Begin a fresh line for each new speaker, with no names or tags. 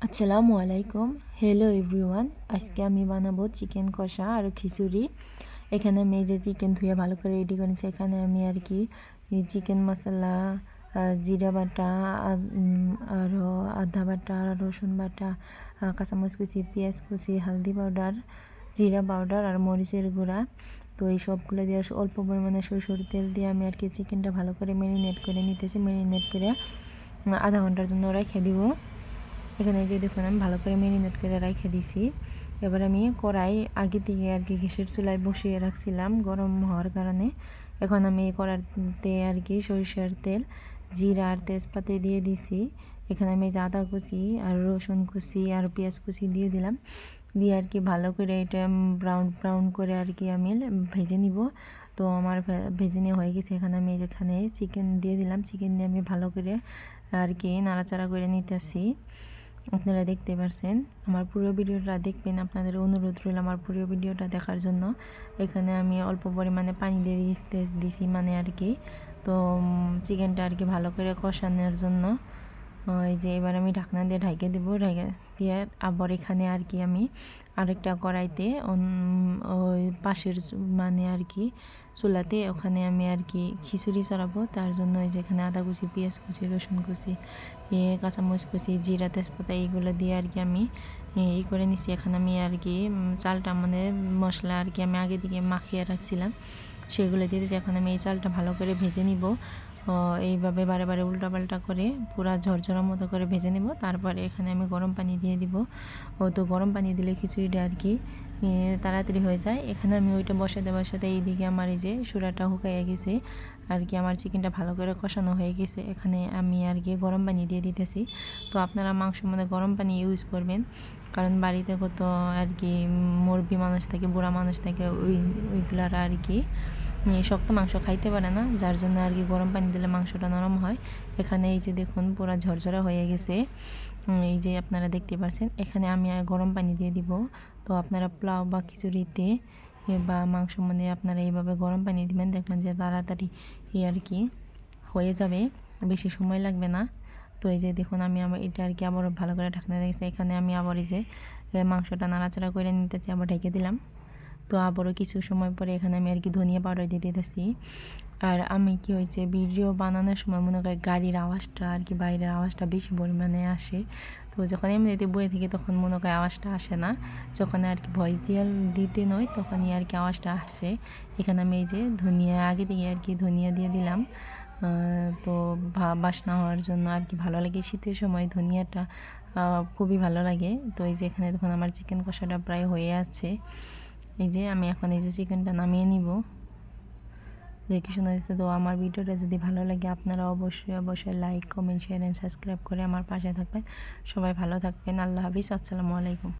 আসসালামু আলাইকুম। Hello everyone. আজকে আমি বানাবো চিকেন কষা আর খিচুড়ি। এখানে আমি এই যে চিকেন ধুয়ে ভালো করে রেডি করেছি। এখানে আমি আর কি চিকেন মশলা, জিরা বাটা, আরও আদা বাটা, রসুন বাটা, কাঁচামরিচ কুচি, পেঁয়াজ কুচি, হালদি পাউডার, জিরা পাউডার আর মরিচের গুঁড়া। তো এই সবগুলো দিয়ে অল্প পরিমাণে সরষের তেল দিয়ে আমি আর কি চিকেনটা ভালো করে ম্যারিনেট করে নিতেছি। ম্যারিনেট করে আধা ঘন্টার জন্য রেখে দিব। এখানে যে দেখুন আমি ভালো করে ম্যারিনেট করে রেখে দিছি। এবার আমি কড়াই আগে থেকে আর কি গ্যাসের চুলায় বসিয়ে রাখছিলাম গরম হওয়ার কারণে। এখন আমি এই কড়াইতে আর কি সরিষার তেল, জিরা আর তেজপাতা দিয়ে দিছি। এখানে আমি আদা কুচি আর রসুন কুচি আর পেঁয়াজ কুচি দিয়ে দিলাম। দিয়ে আর কি ভালো করে এটা ব্রাউন ব্রাউন করে আর কি আমি ভেজে নিব। তো আমার ভেজে নেওয়া হয়ে গেছে। এখানে আমি এখানে চিকেন দিয়ে দিলাম। চিকেন দিয়ে আমি ভালো করে আর কি নাড়াচাড়া করে নিতেছি। আপনারা দেখতে পাচ্ছেন। আমার পুরো ভিডিওটা দেখবেন, আপনাদের অনুরোধ রইল আমার পুরো ভিডিওটা দেখার জন্য। এখানে আমি অল্প পরিমাণে পানি দিয়ে দিছি মানে আর কি। তো চিকেনটা আর কি ভালো করে কষানোর জন্য এই যে এবার আমি ঢাকনা দিয়ে ঢাইকে দেবো। ঢাইকে দিয়ে আবার এখানে আর কি আমি আরেকটা কড়াইতে ওই পাশের মানে আর কি চুলাতে ওখানে আমি আর কি খিচুড়ি চড়াবো। তার জন্য এই যে এখানে আদা কুচি, পেঁয়াজ কুচি, রসুন কুচি, কাঁচামরিচ কুচি, জিরা তেজপাতা এইগুলো দিয়ে আর কি আমি এই করে নিছি। এখানে আমি আর কি চালটা মানে মশলা আর কি আমি আগে থেকে মাখিয়ে রাখছিলাম, সেগুলো দিয়ে দিয়েছি। এখন আমি এই চালটা ভালো করে ভেজে নিব। এইভাবে বারে বারে উল্টাপাল্টা করে পুরা ঝরঝরা মতো করে ভেজে নেব। তারপরে এখানে আমি গরম পানি দিয়ে দিব। তো গরম পানি দিলে খিচুড়িটা আর কি তাড়াতাড়ি হয়ে যায়। এখানে আমি ওইটা বসাতে এইদিকে আমার এই যে সুরাটা শুকাইয়া গেছে আর কি, আমার চিকেনটা ভালো করে কষানো হয়ে গেছে। এখানে আমি আর কি গরম পানি দিয়ে দিতেছি। তো আপনারা মাংসের মধ্যে গরম পানি ইউজ করবেন, কারণ বাড়িতে কত আর কি মুরব্বি মানুষ থাকে, বুড়া মানুষ থাকে, ওইগুলার আর কি শক্ত মাংস খাইতে পারে না, যার জন্য আর কি গরম পানি দিলে মাংসটা নরম হয়। এখানে এই যে দেখুন পুরো ঝরঝরা হয়ে গেছে, এই যে আপনারা দেখতে পাচ্ছেন। এখানে আমি গরম পানি দিয়ে দিব। তো আপনারা পোলাও বা খিচুড়িতে বা মাংস মধ্যে আপনারা এইভাবে গরম পানি দিবেন, দেখবেন যে তাড়াতাড়ি আর কি হয়ে যাবে, বেশি সময় লাগবে না। তো এই যে দেখুন আমি আবার এটা আর কি আবার ভালো করে ঢাকনা রেখেছি। এখানে আমি আবার এই যে মাংসটা নাড়াচাড়া করে নিতেছি, আবার ঢেকে দিলাম। তো আবারও কিছু সময় পরে এখানে আমি আর কি ধনিয়া পাউডার দিয়ে দিতেছি। আর আমি কি হয়েছে ভিডিও বানানোর সময় মনে করি গাড়ির আওয়াজটা আর কি বাইরের আওয়াজটা বেশি পরিমাণে আসে। তো যখন এমনিতে বয়ে থেকে তখন মনে করি আওয়াজটা আসে না, যখন আর কি ভয়েস দিতে নয় তখনই আর কি আওয়াজটা আসে। এখানে আমি এই যে ধনিয়া আগে থেকে আর কি ধনিয়া দিয়ে দিলাম। তো বাসনা হওয়ার জন্য আর কি ভালো লাগে, শীতের সময় ধনিয়াটা খুবই ভালো লাগে। তো এই যে এখানে দেখুন আমার চিকেন কষাটা প্রায় হয়ে আছে। এই যে আমি এখন এই যে চিকেনটা নামিয়ে নিব। যে কি সুন্দর হয়েছে। তো আমার ভিডিওটা যদি ভালো লাগে আপনারা অবশ্যই like, comment, share and subscribe করে আমার পাশে থাকবেন। সবাই ভালো থাকবেন। আল্লাহ হাফিজ। আসসালামু আলাইকুম।